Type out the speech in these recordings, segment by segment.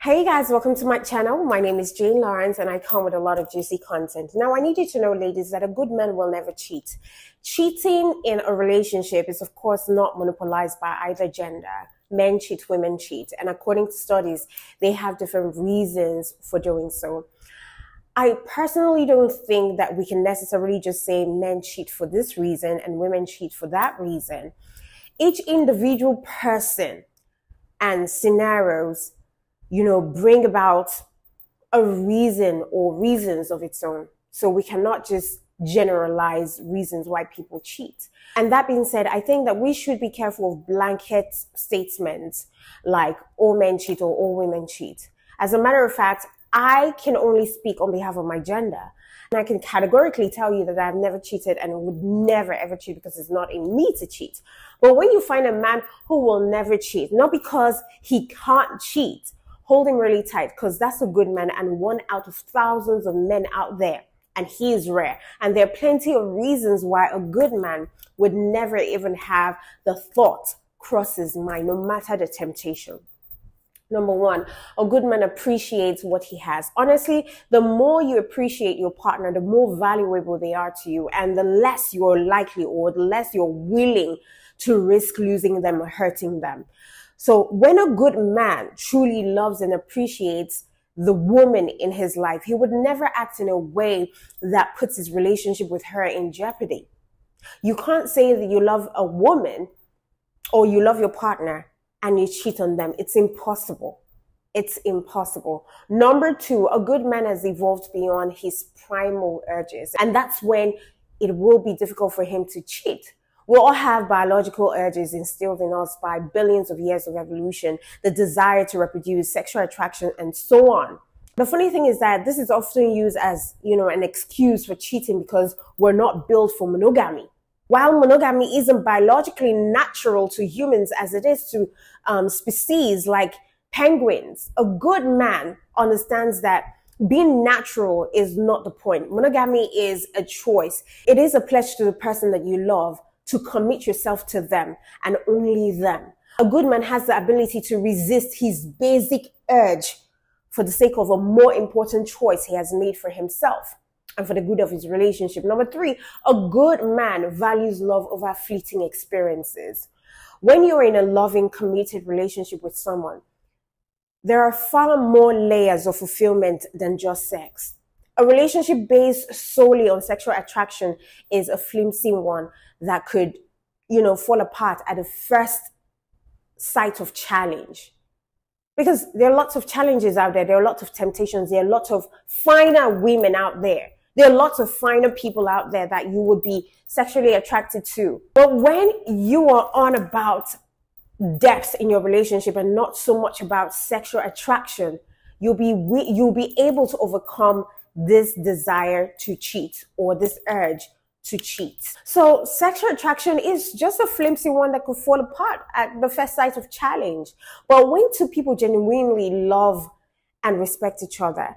Hey guys, welcome to my channel. My name is Jane Lawrence and I come with a lot of juicy content. Now I need you to know, ladies, that a good man will never cheat. Cheating in a relationship is of course not monopolized by either gender. Men cheat, women cheat. And according to studies, they have different reasons for doing so. I personally don't think that we can necessarily just say men cheat for this reason and women cheat for that reason. Each individual person and scenarios bring about a reason or reasons of its own. So we cannot just generalize reasons why people cheat. And that being said, I think that we should be careful of blanket statements like all men cheat or all women cheat. As a matter of fact, I can only speak on behalf of my gender. And I can categorically tell you that I've never cheated and would never ever cheat because it's not in me to cheat. But when you find a man who will never cheat, not because he can't cheat, hold him really tight because that's a good man and one out of thousands of men out there. And he is rare. And there are plenty of reasons why a good man would never even have the thought cross his mind, no matter the temptation. Number one, a good man appreciates what he has. Honestly, the more you appreciate your partner, the more valuable they are to you, and the less you're likely or the less you're willing to risk losing them or hurting them. So when a good man truly loves and appreciates the woman in his life, he would never act in a way that puts his relationship with her in jeopardy. You can't say that you love a woman or you love your partner and you cheat on them. It's impossible. It's impossible. Number two, a good man has evolved beyond his primal urges. And that's when it will be difficult for him to cheat. We all have biological urges instilled in us by billions of years of evolution, the desire to reproduce, sexual attraction, and so on. The funny thing is that this is often used as, an excuse for cheating because we're not built for monogamy. While monogamy isn't biologically natural to humans as it is to species like penguins, a good man understands that being natural is not the point. Monogamy is a choice. It is a pledge to the person that you love to commit yourself to them and only them. A good man has the ability to resist his basic urge for the sake of a more important choice he has made for himself and for the good of his relationship. Number three, a good man values love over fleeting experiences. When you're in a loving, committed relationship with someone, there are far more layers of fulfillment than just sex. A relationship based solely on sexual attraction is a flimsy one that could, fall apart at the first sight of challenge. Because there are lots of challenges out there. There are lots of temptations. There are lots of finer women out there. There are lots of finer people out there that you would be sexually attracted to. But when you are on about depth in your relationship and not so much about sexual attraction, you'll be able to overcome this desire to cheat or this urge to cheat. So sexual attraction is just a flimsy one that could fall apart at the first sight of challenge. But when two people genuinely love and respect each other,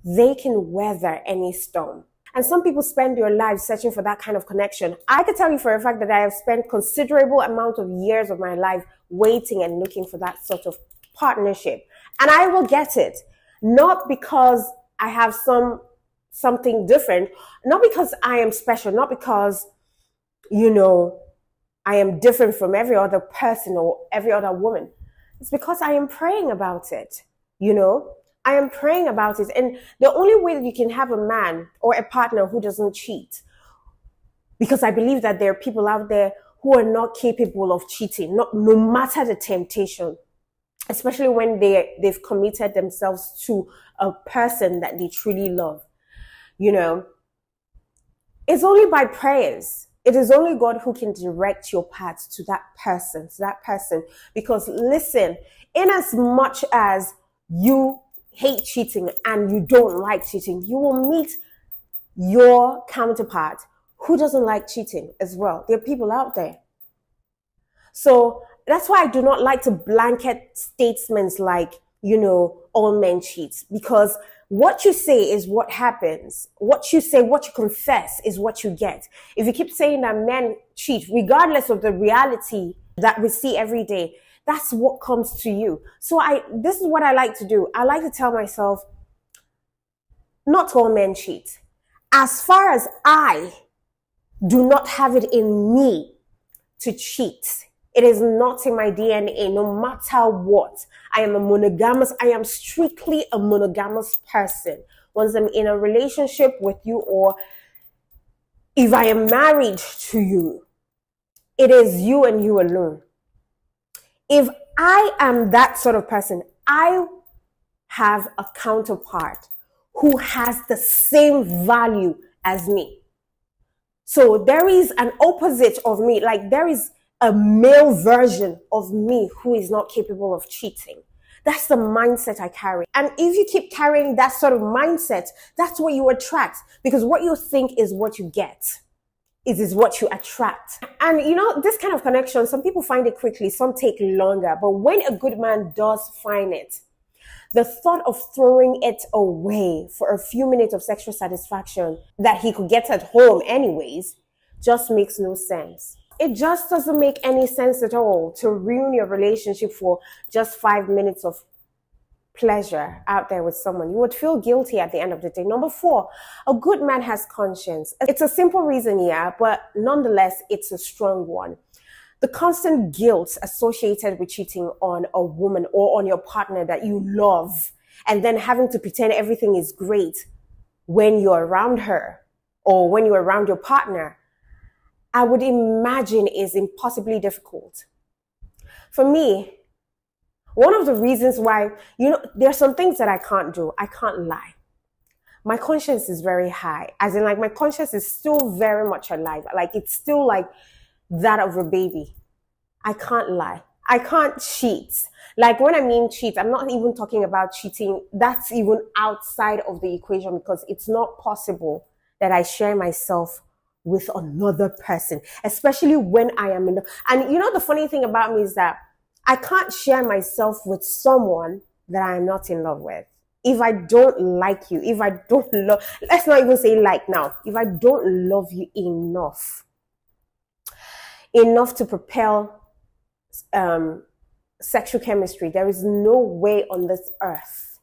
they can weather any storm. And some people spend their lives searching for that kind of connection. I can tell you for a fact that I have spent considerable amount of years of my life waiting and looking for that sort of partnership. And I will get it. Not because I have something different, not because I am special, not because, I am different from every other person or every other woman. It's because I am praying about it, I am praying about it. And the only way that you can have a man or a partner who doesn't cheat, because I believe that there are people out there who are not capable of cheating, no matter the temptation, especially when they've committed themselves to a person that they truly love. It's only by prayers. It is only God who can direct your path to that person, Because listen, in as much as you hate cheating and you don't like cheating, you will meet your counterpart who doesn't like cheating as well. There are people out there. So that's why I do not like to blanket statements like, all men cheat, because what you say is what happens. What you say, what you confess is what you get. If you keep saying that men cheat, regardless of the reality that we see every day, That's what comes to you. So this is what I like to do. I like to tell myself, not all men cheat. As far as I do not have it in me to cheat, it is not in my DNA, no matter what. I am strictly a monogamous person. Once I'm in a relationship with you, or if I am married to you, it is you and you alone. If I am that sort of person, I have a counterpart who has the same value as me. So there is an opposite of me, like there is a male version of me who is not capable of cheating. That's the mindset I carry. And if you keep carrying that sort of mindset, that's what you attract, because what you think is what you get. It is what you attract. And you know, this kind of connection, some people find it quickly, some take longer. But when a good man does find it, the thought of throwing it away for a few minutes of sexual satisfaction that he could get at home anyways just makes no sense. It just doesn't make any sense at all to ruin your relationship for just 5 minutes of pleasure out there with someone. You would feel guilty at the end of the day. Number 4, a good man has conscience. It's a simple reason, yeah, but nonetheless, it's a strong one. The constant guilt associated with cheating on a woman or on your partner that you love, and then having to pretend everything is great when you're around her or when you're around your partner, I would imagine is impossibly difficult. For me, one of the reasons why, you know, there are some things that I can't do. I can't lie. My conscience is very high. As in, like, my conscience is still very much alive. Like, it's still like that of a baby. I can't lie. I can't cheat. Like, when I mean cheat, I'm not even talking about cheating. That's even outside of the equation, because it's not possible that I share myself with another person, especially when I am in and you know, the funny thing about me is that I can't share myself with someone that I am not in love with. If I don't like you, if I don't love, let's not even say like now, if I don't love you enough to propel sexual chemistry, there is no way on this earth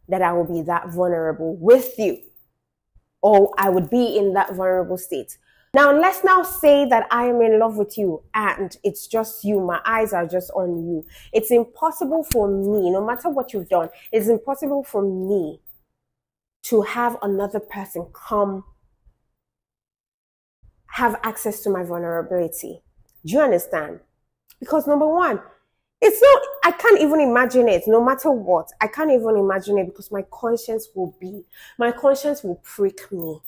that I will be that vulnerable with you, or I would be in that vulnerable state. Now, let's now say that I am in love with you and it's just you. My eyes are just on you. It's impossible for me, no matter what you've done, it's impossible for me to have another person come have access to my vulnerability. Do you understand? Because number one, it's not, I can't even imagine it, no matter what. I can't even imagine it, because my conscience will prick me.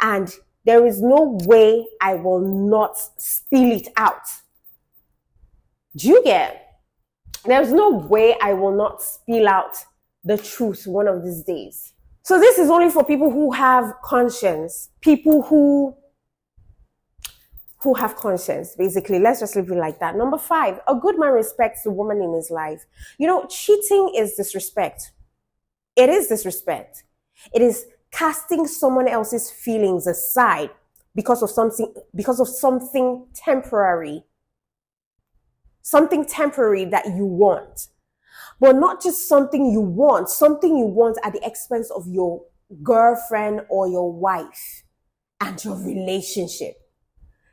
And there is no way I will not spill it out. Do you get? There's no way I will not spill out the truth one of these days. So this is only for people who have conscience, people who have conscience, basically. Let's just leave it like that. Number 5, a good man respects the woman in his life. You know, cheating is disrespect. It is disrespect. It is casting someone else's feelings aside because of something temporary. Something temporary that you want. But not just something you want at the expense of your girlfriend or your wife and your relationship.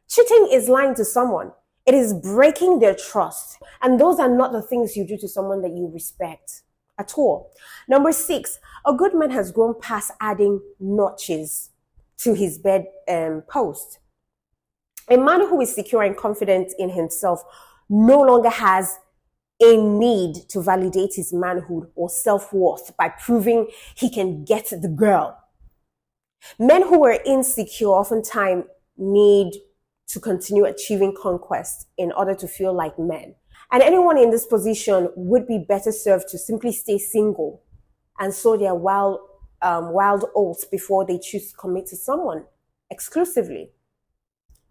Cheating is lying to someone. It is breaking their trust. And those are not the things you do to someone that you respect at all. Number 6, a good man has grown past adding notches to his bed post. A man who is secure and confident in himself no longer has a need to validate his manhood or self-worth by proving he can get the girl. Men who are insecure oftentimes need to continue achieving conquest in order to feel like men. And anyone in this position would be better served to simply stay single and sow their wild oats before they choose to commit to someone exclusively.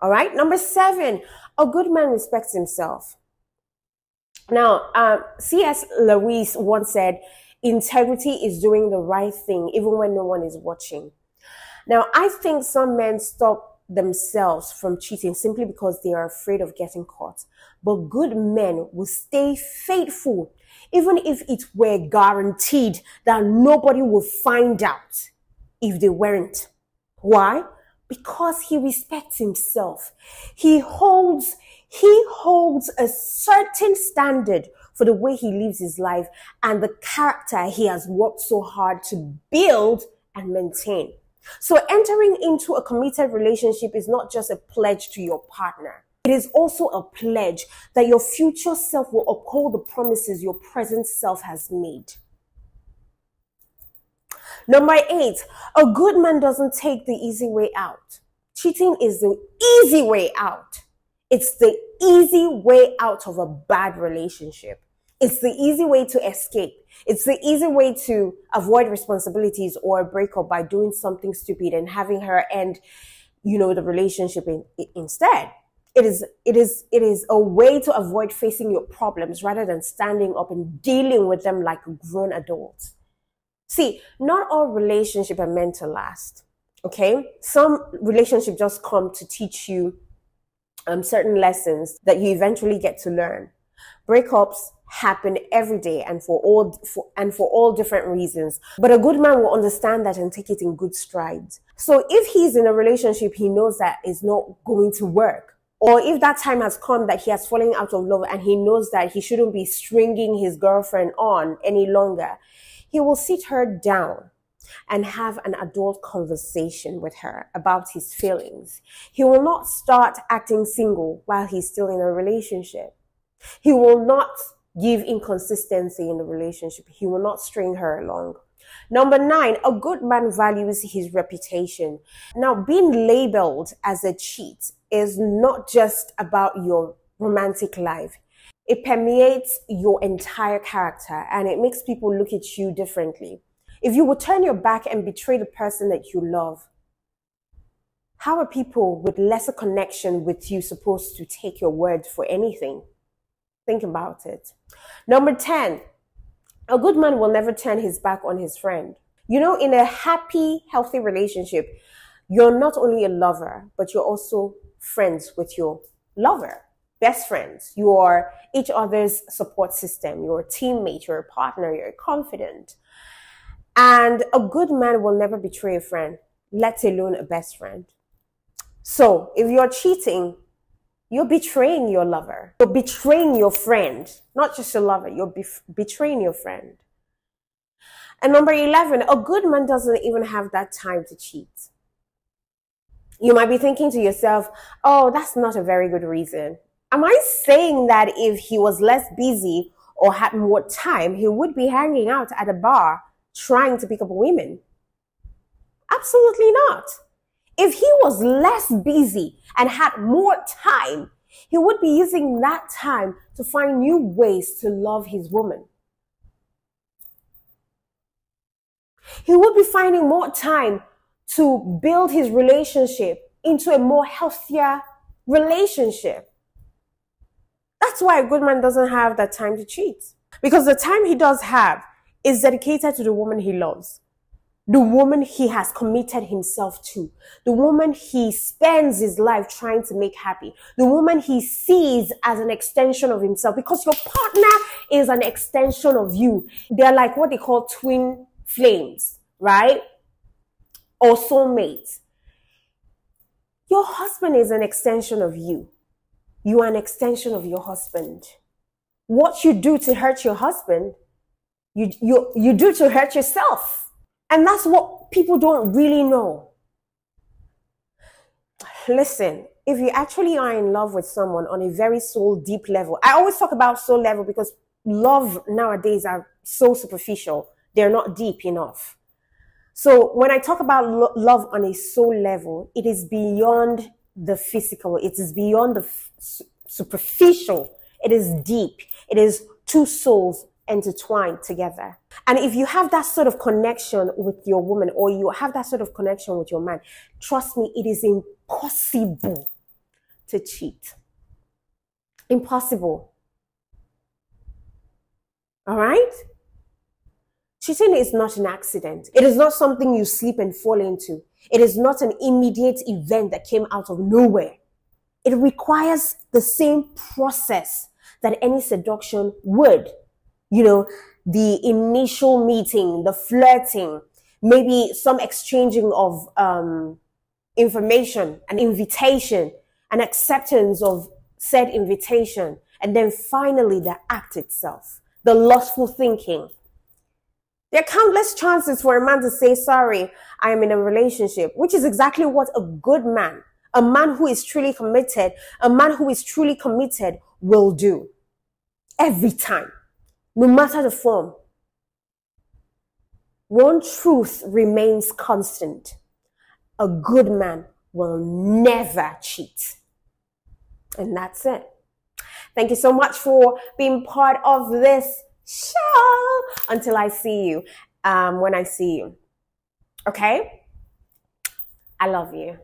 All right. Number 7, a good man respects himself. Now, C.S. Lewis once said, integrity is doing the right thing even when no one is watching. Now, I think some men stop themselves from cheating simply because they are afraid of getting caught. But good men will stay faithful, even if it were guaranteed that nobody will find out if they weren't. Why? Because he respects himself. He holds a certain standard for the way he lives his life and the character he has worked so hard to build and maintain. So entering into a committed relationship is not just a pledge to your partner. It is also a pledge that your future self will uphold the promises your present self has made. Number 8, a good man doesn't take the easy way out. Cheating is the easy way out. It's the easy way out of a bad relationship. It's the easy way to escape. It's the easy way to avoid responsibilities or a breakup by doing something stupid and having her end, the relationship instead. It is a way to avoid facing your problems rather than standing up and dealing with them like a grown adult. See, not all relationships are meant to last. Okay? Some relationships just come to teach you certain lessons that you eventually get to learn. Breakups happen every day and for all different reasons. But a good man will understand that and take it in good strides. So if he's in a relationship he knows that is not going to work, or if that time has come that he has fallen out of love and he knows that he shouldn't be stringing his girlfriend on any longer, he will sit her down and have an adult conversation with her about his feelings. He will not start acting single while he's still in a relationship. He will not give inconsistency in the relationship. He will not string her along. Number 9, a good man values his reputation. Now, being labeled as a cheat is not just about your romantic life. It permeates your entire character and it makes people look at you differently. If you would turn your back and betray the person that you love, how are people with lesser connection with you supposed to take your word for anything? Think about it. Number 10, a good man will never turn his back on his friend. In a happy, healthy relationship, you're not only a lover, but you're also friends with your lover. Best friends. You're each other's support system. You're a teammate, you're a partner, you're a confidant. And a good man will never betray a friend, let alone a best friend. So if you're cheating, you're betraying your lover. You're betraying your friend, not just your lover. You're betraying your friend. And number 11, a good man doesn't even have that time to cheat. You might be thinking to yourself, oh, that's not a very good reason. Am I saying that if he was less busy or had more time, he would be hanging out at a bar trying to pick up women? Absolutely not. If he was less busy and had more time, he would be using that time to find new ways to love his woman. He would be finding more time to build his relationship into a more healthier relationship. That's why a good man doesn't have that time to cheat. Because the time he does have is dedicated to the woman he loves, the woman he has committed himself to, the woman he spends his life trying to make happy, the woman he sees as an extension of himself, because your partner is an extension of you. They're like what they call twin flames, right? Or soulmates. Your husband is an extension of you. You are an extension of your husband. What you do to hurt your husband, you do to hurt yourself. And that's what people don't really know. Listen, if you actually are in love with someone on a very soul deep level, I always talk about soul level because love nowadays are so superficial. They're not deep enough. So when I talk about love on a soul level, it is beyond the physical. It is beyond the superficial. It is deep. It is two souls intertwined together. And if you have that sort of connection with your woman, or you have that sort of connection with your man, trust me, it is impossible to cheat. Impossible. All right? Cheating is not an accident. It is not something you slip and fall into. It is not an immediate event that came out of nowhere. It requires the same process that any seduction would. You know, the initial meeting, the flirting, maybe some exchanging of information, an invitation, an acceptance of said invitation, and then finally the act itself, the lustful thinking. There are countless chances for a man to say, sorry, I am in a relationship, which is exactly what a good man, a man who is truly committed, will do every time, no matter the form. One truth remains constant. A good man will never cheat. And that's it. Thank you so much for being part of this show. Until I see you, when I see you. Okay? I love you.